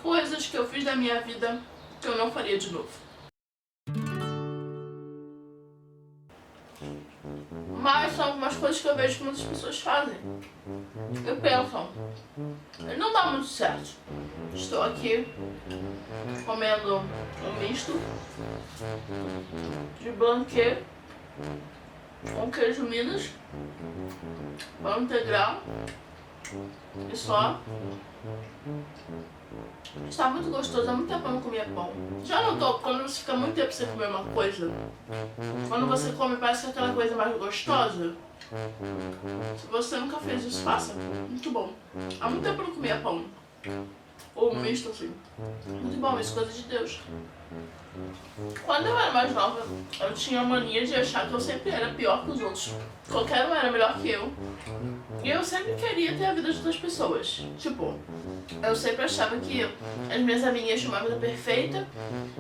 Coisas que eu fiz da minha vida que eu não faria de novo. Mas são algumas coisas que eu vejo que muitas pessoas fazem. E pensam, não dá muito certo. Estou aqui comendo um misto de blanquê com queijo Minas, pão integral e só. Está muito gostoso, há muito tempo eu não comia pão. Já notou, quando você fica muito tempo sem comer uma coisa, quando você come parece que é aquela coisa mais gostosa? Se você nunca fez isso, faça. Muito bom. Há muito tempo eu não comia pão. Ou misto assim. Muito bom, isso, coisa de Deus. Quando eu era mais nova, eu tinha a mania de achar que eu sempre era pior que os outros. Qualquer um era melhor que eu. E eu sempre queria ter a vida de outras pessoas. Tipo, eu sempre achava que as minhas amiguinhas tinham uma vida perfeita.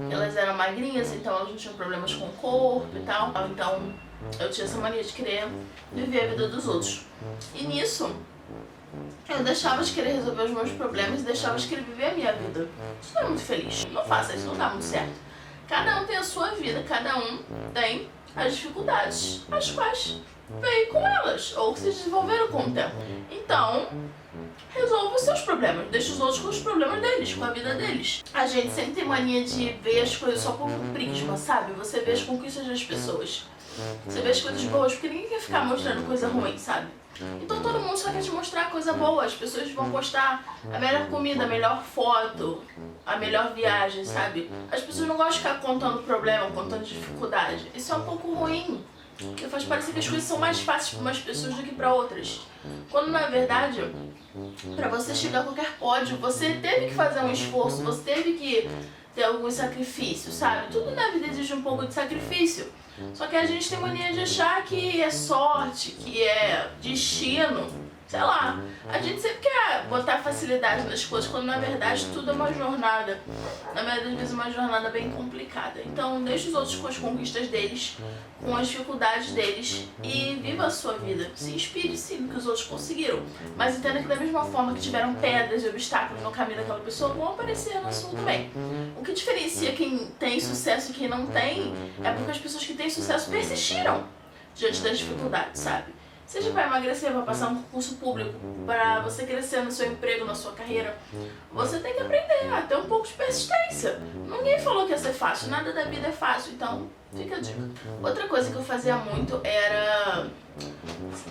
Elas eram magrinhas, então elas não tinham problemas com o corpo e tal. Então eu tinha essa mania de querer viver a vida dos outros. E nisso, eu deixava de querer resolver os meus problemas e deixava de querer viver a minha vida. Isso não é muito feliz. Não faça isso, não dá muito certo. Cada um tem a sua vida, cada um tem as dificuldades, as quais veio com elas, ou que se desenvolveram com o tempo. Então, resolva os seus problemas, deixa os outros com os problemas deles, com a vida deles. A gente sempre tem mania de ver as coisas só por um prisma, sabe? Você vê as conquistas das pessoas, você vê as coisas boas, porque ninguém quer ficar mostrando coisa ruim, sabe? Então todo mundo só quer te mostrar coisa boa, as pessoas vão postar a melhor comida, a melhor foto, a melhor viagem, sabe? As pessoas não gostam de ficar contando problema, contando dificuldade. Isso é um pouco ruim, porque faz parecer que as coisas são mais fáceis para umas pessoas do que para outras. Quando na verdade, para você chegar a qualquer pódio, você teve que fazer um esforço, você teve que ter alguns sacrifícios, sabe? Tudo na vida exige um pouco de sacrifício. Só que a gente tem mania de achar que é sorte, que é destino, sei lá. A gente sempre quer botar facilidade nas coisas, quando na verdade tudo é uma jornada. Na maioria das vezes uma jornada bem complicada. Então deixa os outros com as conquistas deles, com as dificuldades deles e viva a sua vida. Se inspire sim no que os outros conseguiram. Mas entenda que da mesma forma que tiveram pedras e obstáculos no caminho daquela pessoa, vão aparecer na sua também. O que diferencia quem tem sucesso e quem não tem é porque as pessoas que têm sucesso persistiram diante das dificuldades, sabe? Seja para emagrecer, para passar um concurso público, para você crescer no seu emprego, na sua carreira, você tem que aprender a ter um pouco de persistência. Ninguém falou que ia ser fácil, nada da vida é fácil, então fica a dica. Outra coisa que eu fazia muito era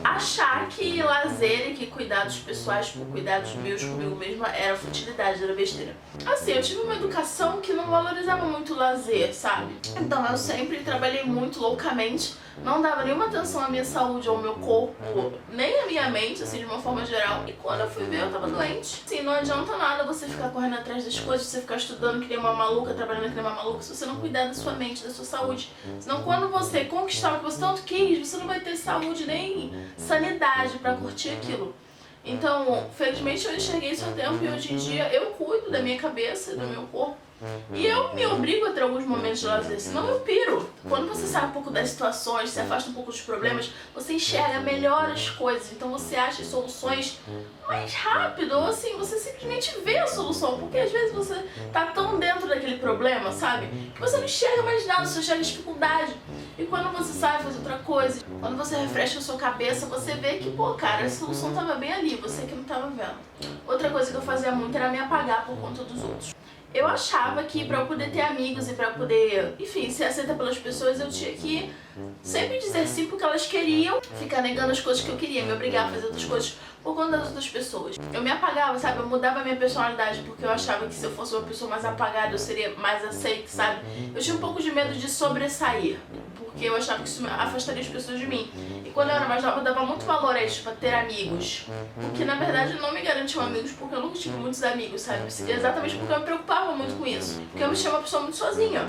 achar que lazer e que cuidados pessoais, tipo, cuidados meus comigo mesma, era futilidade, era besteira. Assim, eu tive uma educação que não valorizava muito o lazer, sabe? Então eu sempre trabalhei muito loucamente, não dava nenhuma atenção à minha saúde, ao meu corpo, nem à minha mente, assim, de uma forma geral. E quando eu fui ver, eu tava doente. Assim, não adianta nada você ficar correndo atrás das coisas, você ficar estudando que nem uma maluca, trabalhando que nem uma maluca, se você não cuidar da sua mente, da sua saúde. Senão quando você conquistar o que você tanto quis, você não vai ter saúde nem sanidade pra curtir aquilo. Então, felizmente eu enxerguei isso há tempo e hoje em dia eu cuido da minha cabeça, do meu corpo. E eu me obrigo a ter alguns momentos de lazer, senão eu piro. Quando você sai um pouco das situações, se afasta um pouco dos problemas, você enxerga melhor as coisas, então você acha as soluções mais rápido, ou assim, você simplesmente vê a solução, porque às vezes você tá tão dentro daquele problema, sabe, que você não enxerga mais nada, você enxerga dificuldade. E quando você sai fazer outra coisa, quando você refresca a sua cabeça, você vê que, pô, cara, a solução tava bem ali, você que não tava vendo. Outra coisa que eu fazia muito era me apagar por conta dos outros. Eu achava que pra eu poder ter amigos e pra eu poder, enfim, ser aceita pelas pessoas, eu tinha que sempre dizer sim porque elas queriam, ficar negando as coisas que eu queria, me obrigar a fazer outras coisas por conta das outras pessoas. Eu me apagava, sabe? Eu mudava a minha personalidade porque eu achava que se eu fosse uma pessoa mais apagada eu seria mais aceita, sabe? Eu tinha um pouco de medo de sobressair, porque eu achava que isso afastaria as pessoas de mim. E quando eu era mais nova eu dava muito valor a isso, pra ter amigos. O que na verdade não me garantiu amigos, porque eu nunca tive muitos amigos, sabe? Exatamente porque eu me preocupava muito com isso. Porque eu me achava uma pessoa muito sozinha.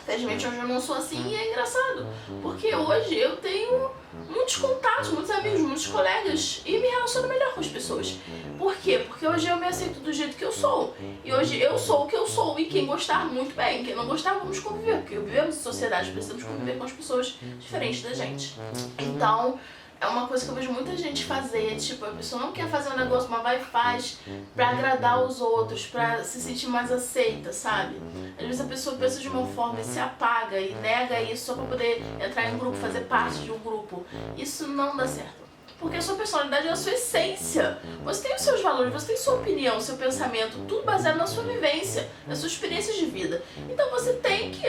Felizmente hoje eu não sou assim e é engraçado, porque hoje eu tenho muitos contatos, muitos amigos, muitos colegas e me relaciono melhor com as pessoas. Por quê? Porque hoje eu me aceito do jeito que eu sou. E hoje eu sou o que eu sou e quem gostar muito bem, quem não gostar vamos conviver, porque vivemos em sociedade, precisamos conviver com as pessoas diferentes da gente. Então, é uma coisa que eu vejo muita gente fazer, tipo, a pessoa não quer fazer um negócio, mas vai e faz pra agradar os outros, pra se sentir mais aceita, sabe? Às vezes a pessoa pensa de uma forma e se apaga e nega isso só pra poder entrar em um grupo, fazer parte de um grupo. Isso não dá certo. Porque a sua personalidade é a sua essência. Você tem os seus valores, você tem sua opinião, seu pensamento, tudo baseado na sua vivência, nas suas experiências de vida. Então você tem que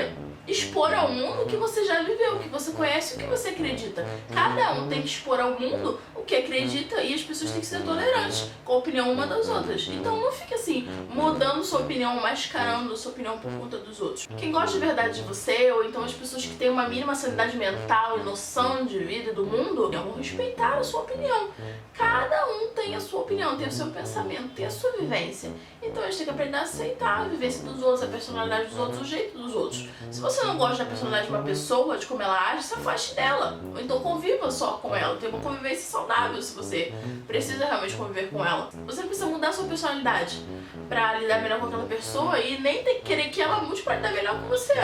expor ao mundo o que você já viveu, o que você conhece e o que você acredita. Cada um tem que expor ao mundo o que acredita e as pessoas têm que ser tolerantes com a opinião uma das outras. Então não fique assim, mudando sua opinião, mascarando sua opinião por conta dos outros. Quem gosta de verdade de você, ou então as pessoas que têm uma mínima sanidade mental e noção de vida e do mundo, vão respeitar a sua opinião. Cada um tem a sua opinião, tem o seu pensamento, tem a sua vivência. Então a gente tem que aprender a aceitar a vivência dos outros, a personalidade dos outros, o jeito dos outros. Se você não gosta da personalidade de uma pessoa, de como ela age, se afaste dela. Ou então conviva só com ela. Tenha uma convivência saudável se você precisa realmente conviver com ela. Você não precisa mudar a sua personalidade pra lidar melhor com aquela pessoa e nem tem que querer que ela mude pra lidar melhor com você.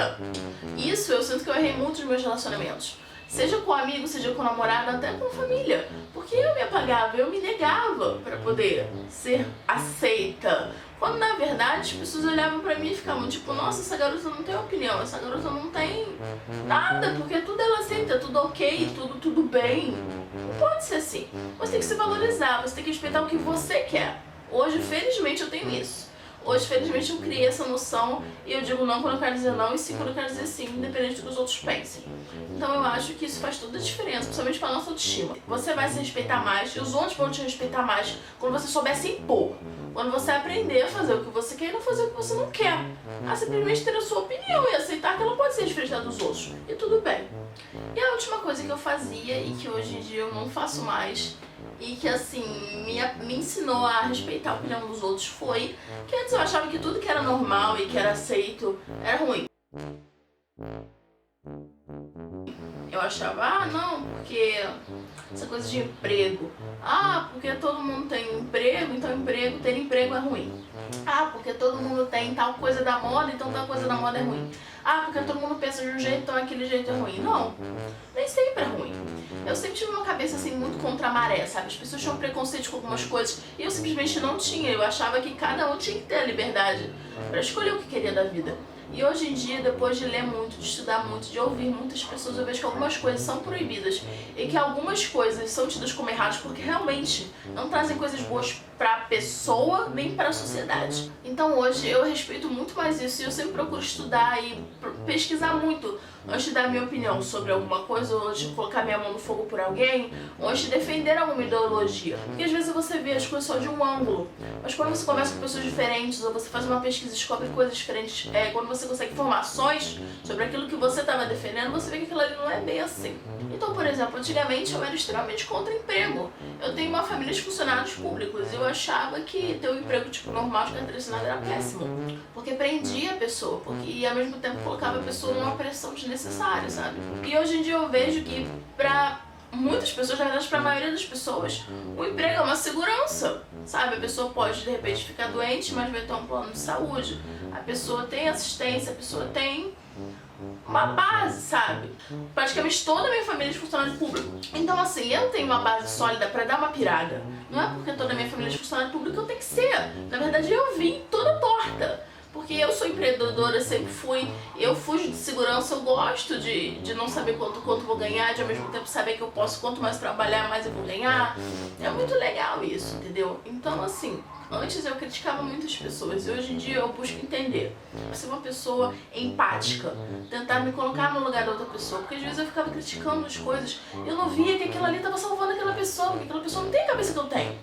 Isso eu sinto que eu errei muito nos meus relacionamentos. Seja com amigo, seja com namorado, até com família. Porque eu me apagava, eu me negava pra poder ser aceita. Quando na verdade as pessoas olhavam pra mim e ficavam tipo, nossa, essa garota não tem opinião, essa garota não tem nada, porque tudo ela aceita, tudo ok, tudo bem. Não pode ser assim. Você tem que se valorizar, você tem que respeitar o que você quer. Hoje, felizmente, eu tenho isso. Hoje, felizmente, eu criei essa noção e eu digo não quando eu quero dizer não e sim quando eu quero dizer sim, independente do que os outros pensem. Então eu acho que isso faz toda a diferença, principalmente para a nossa autoestima. Você vai se respeitar mais e os outros vão te respeitar mais quando você souber se impor. Quando você aprender a fazer o que você quer e não fazer o que você não quer. A simplesmente ter a sua opinião e aceitar que ela pode ser diferente da dos outros. E tudo bem. E a última coisa que eu fazia e que hoje em dia eu não faço mais e que assim me ensinou a respeitar a opinião dos outros foi que antes eu achava que tudo que era normal e que era aceito era ruim. Eu achava, ah não, porque essa coisa de emprego, ah, porque todo mundo tem emprego, então ter emprego é ruim. Ah, porque todo mundo tem tal coisa da moda, então tal coisa da moda é ruim. Ah, porque todo mundo pensa de um jeito, então aquele jeito é ruim. Não, nem sempre é ruim. Eu sempre tive uma cabeça assim muito contra a maré, sabe? As pessoas tinham preconceito com algumas coisas e eu simplesmente não tinha. Eu achava que cada um tinha que ter a liberdade para escolher o que queria da vida. E hoje em dia, depois de ler muito, de estudar muito, de ouvir muitas pessoas, eu vejo que algumas coisas são proibidas e que algumas coisas são tidas como erradas porque realmente não trazem coisas boas para a pessoa nem para a sociedade. Então hoje eu respeito muito mais isso e eu sempre procuro estudar e pesquisar muito antes de dar minha opinião sobre alguma coisa, ou antes de colocar minha mão no fogo por alguém, ou antes de defender alguma ideologia. Porque às vezes você vê as coisas só de um ângulo, mas quando você conversa com pessoas diferentes, ou você faz uma pesquisa e descobre coisas diferentes, quando você consegue informações sobre aquilo que você estava defendendo, você vê que aquilo ali não é bem assim. Então, por exemplo, antigamente eu era extremamente contra emprego. Eu tenho uma família de funcionários públicos e eu achava que ter um emprego tipo normal de carteira assinada era péssimo. Porque prendia a pessoa, e ao mesmo tempo colocava a pessoa numa pressão desnecessária, sabe? E hoje em dia eu vejo que pra muitas pessoas, na verdade pra maioria das pessoas, o emprego é uma segurança, sabe? A pessoa pode de repente ficar doente, mas vai ter um plano de saúde. A pessoa tem assistência, a pessoa tem uma base, sabe? Praticamente toda a minha família é de funcionário público. Então assim, eu tenho uma base sólida pra dar uma pirada. Não é porque toda a minha família é de funcionário público que eu tenho que ser. Na verdade eu vim toda torta. Porque eu sou empreendedora, sempre fui, eu fujo de segurança, eu gosto de não saber quanto vou ganhar, de ao mesmo tempo saber que eu posso, quanto mais trabalhar, mais eu vou ganhar. É muito legal isso, entendeu? Então assim, antes eu criticava muitas pessoas e hoje em dia eu busco entender. Ser uma pessoa empática, tentar me colocar no lugar da outra pessoa, porque às vezes eu ficava criticando as coisas e eu não via que aquilo ali estava salvando aquela pessoa, porque aquela pessoa não tem a cabeça que eu tenho.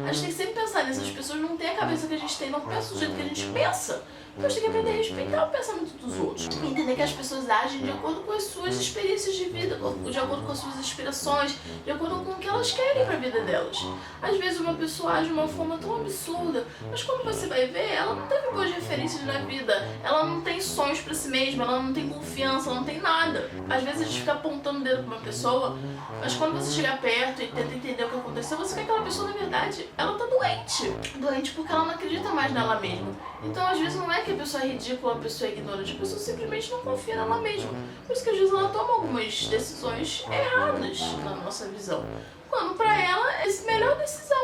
A gente tem que sempre pensar nisso, as pessoas não têm a cabeça que a gente tem, não pensam do jeito que a gente pensa. Então a gente tem que aprender a respeitar o pensamento dos outros. Entender que as pessoas agem de acordo com as suas experiências de vida, de acordo com as suas inspirações, de acordo com o que elas querem pra vida delas. Às vezes uma pessoa age de uma forma tão absurda absurda. Mas quando você vai ver, ela não teve boas referências na vida, ela não tem sonhos pra si mesma, ela não tem confiança, ela não tem nada. Às vezes a gente fica apontando o dedo pra uma pessoa, mas quando você chega perto e tenta entender o que aconteceu, você vê que aquela pessoa, na verdade, ela tá doente. Doente porque ela não acredita mais nela mesma. Então, às vezes, não é que a pessoa é ridícula, a pessoa é ignorante, a pessoa simplesmente não confia nela mesma. Por isso que às vezes ela toma algumas decisões erradas na nossa visão, quando pra ela é a melhor decisão.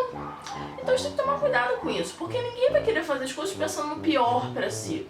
Então a gente tem que tomar cuidado com isso, porque ninguém vai querer fazer as coisas pensando no pior pra si.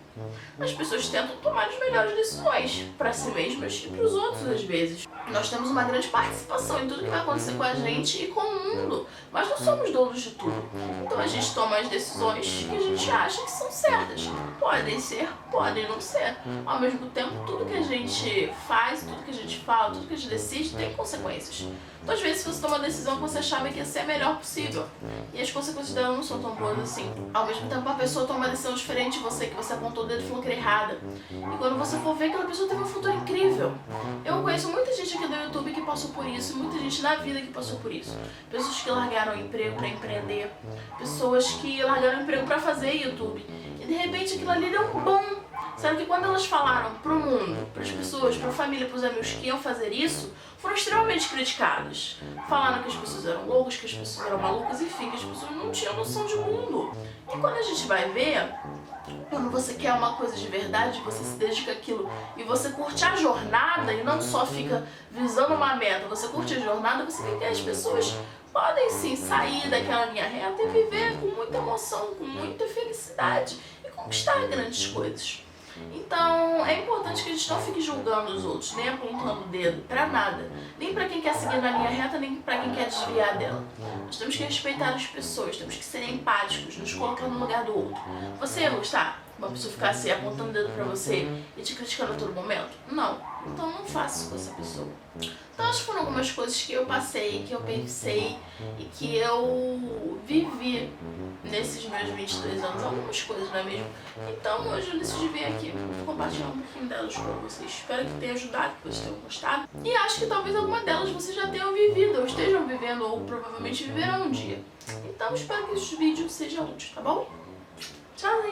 As pessoas tentam tomar as melhores decisões pra si mesmas e pros outros às vezes. Nós temos uma grande participação em tudo que vai acontecer com a gente e com o mundo, mas não somos donos de tudo. Então a gente toma as decisões que a gente acha que são certas. Podem ser, podem não ser. Ao mesmo tempo, tudo que a gente faz, tudo que a gente fala, tudo que a gente decide tem consequências. Então às vezes você toma uma decisão que você achava que ia ser a melhor possível e as consequências dela não são tão boas assim. Ao mesmo tempo, a pessoa toma uma decisão diferente de você, que você apontou o dedo e falou que era errada. E quando você for ver, aquela pessoa teve um futuro incrível. Eu conheço muita gente aqui do YouTube que passou por isso, muita gente na vida que passou por isso. Pessoas que largaram o emprego pra empreender, pessoas que largaram o emprego pra fazer YouTube. E de repente aquilo ali deu um boom. Sabe que quando elas falaram pro mundo, pras pessoas, pra família, pros amigos que iam fazer isso, foram extremamente criticadas. Falaram que as pessoas eram loucas, que as pessoas eram malucas, enfim, que as pessoas não tinham noção de mundo. E quando a gente vai ver, quando você quer uma coisa de verdade, você se dedica àquilo e você curte a jornada e não só fica visando uma meta, você curte a jornada, você vê que as pessoas podem sim sair daquela linha reta e viver com muita emoção, com muita felicidade e conquistar grandes coisas. Então é importante que a gente não fique julgando os outros, nem apontando o dedo pra nada, nem pra quem quer seguir na linha reta, nem pra quem quer desviar dela. Nós temos que respeitar as pessoas, temos que ser empáticos, nos colocar no lugar do outro. Você ia gostar? Uma pessoa ficar assim, apontando o dedo pra você e te criticando a todo momento? Não. Então não faça isso com essa pessoa. Então acho que foram algumas coisas que eu passei, que eu pensei e que eu vivi nesses meus 22 anos. Algumas coisas, não é mesmo? Então hoje eu decidi vir aqui compartilhar um pouquinho delas com vocês. Espero que tenha ajudado, que vocês tenham gostado. E acho que talvez alguma delas vocês já tenham vivido, ou estejam vivendo, ou provavelmente viverão um dia. Então espero que esse vídeo seja útil, tá bom? Tchau!